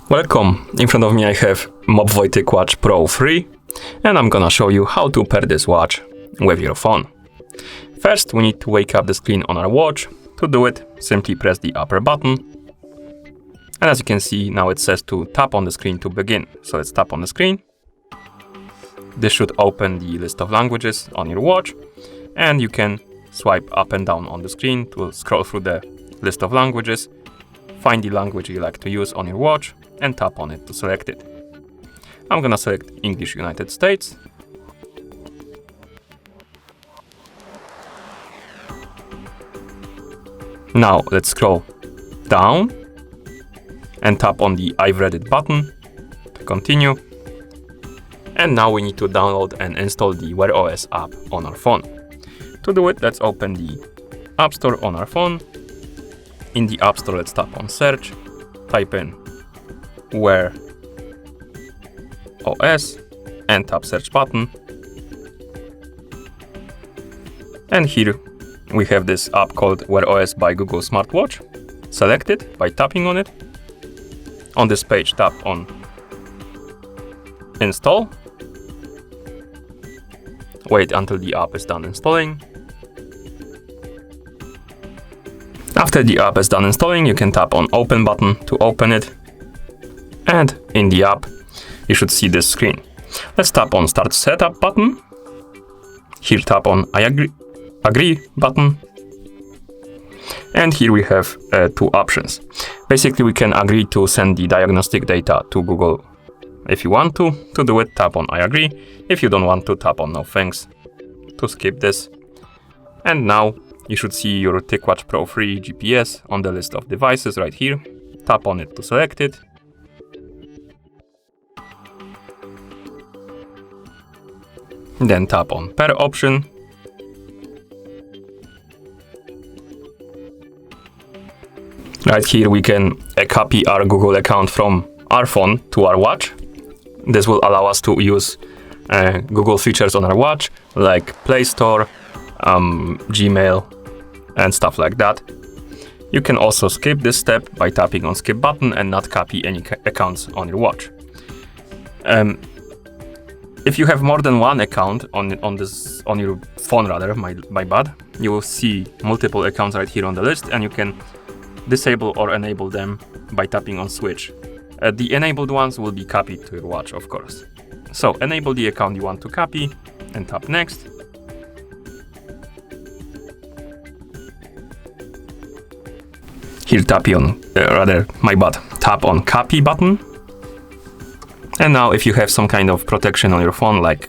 Welcome, in front of me I have Mob Wojtyk Watch Pro 3 and I'm gonna show you how to pair this watch with your phone. First we need to wake up the screen on our watch. To do it, simply press the upper button. And as you can see, now it says to tap on the screen to begin. So let's tap on the screen. This should open the list of languages on your watch. And you can swipe up and down on the screen to scroll through the list of languages. Find the language you like to use on your watch and tap on it to select it. I'm gonna select English United States. Now let's scroll down and tap on the I've read it button to continue. And now we need to download and install the Wear OS app on our phone. To do it, let's open the App Store on our phone. In the App Store, let's tap on search, type in Wear OS and tap search button. And here we have this app called Wear OS by Google Smartwatch. Select it by tapping on it. On this page, tap on Install. Wait until the app is done installing. After the app is done installing, you can tap on Open button to open it. And in the app, you should see this screen. Let's tap on Start Setup button. Here tap on I agree button. And here we have two options. Basically, we can agree to send the diagnostic data to Google if you want to. To do it, tap on I agree. If you don't want to, tap on No thanks to skip this. And now you should see your TicWatch Pro 3 GPS on the list of devices right here. Tap on it to select it. Then tap on Pair option. Right here we can copy our Google account from our phone to our watch. This will allow us to use Google features on our watch, like Play Store, Gmail, and stuff like that. You can also skip this step by tapping on skip button and not copy any accounts on your watch. If you have more than one account on your phone, my bad, you will see multiple accounts right here on the list, and you can disable or enable them by tapping on switch. The enabled ones will be copied to your watch, of course. So enable the account you want to copy and tap next. Here tap on copy button. And now if you have some kind of protection on your phone, like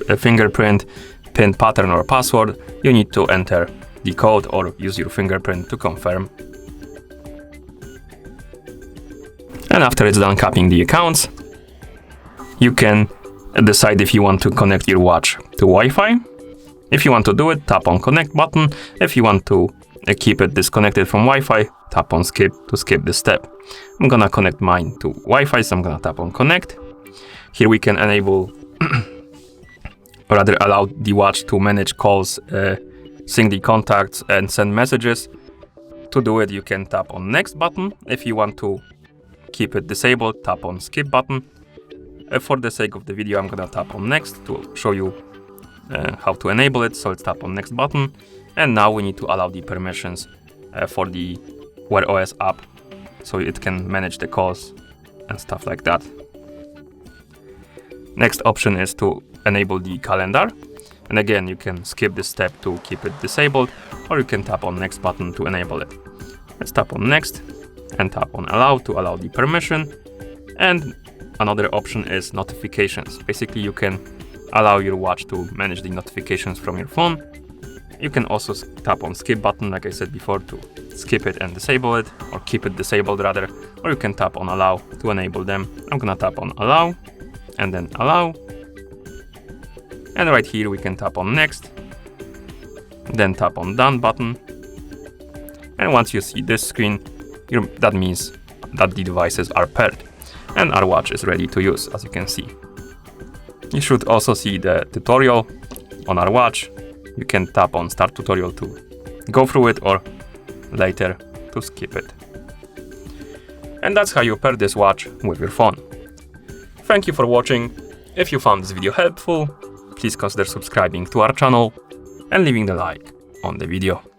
a fingerprint, PIN pattern or password, you need to enter the code or use your fingerprint to confirm. And after it's done copying the accounts, you can decide if you want to connect your watch to Wi-Fi. If you want to do it, tap on connect button. If you want to keep it disconnected from Wi-Fi, tap on skip to skip this step. I'm gonna connect mine to Wi-Fi, so I'm gonna tap on connect. Here we can enable, or rather allow the watch to manage calls, sync the contacts and send messages. To do it, you can tap on next button. If you want to keep it disabled, tap on skip button. For the sake of the video, I'm gonna tap on next to show you how to enable it. So let's tap on next button. And now we need to allow the permissions for the Wear OS app, so it can manage the calls and stuff like that. Next option is to enable the calendar. And again, you can skip this step to keep it disabled, or you can tap on next button to enable it. Let's tap on next and tap on allow to allow the permission. And another option is notifications. Basically, you can allow your watch to manage the notifications from your phone. You can also tap on skip button, like I said before, to skip it and disable it, or keep it disabled rather, or you can tap on allow to enable them. I'm gonna tap on allow and then allow. And right here we can tap on next, then tap on done button. And once you see this screen, that means that the devices are paired and our watch is ready to use, as you can see. You should also see the tutorial on our watch you can tap on Start Tutorial to go through it, or later to skip it. And that's how you pair this watch with your phone. Thank you for watching. If you found this video helpful, please consider subscribing to our channel and leaving a like on the video.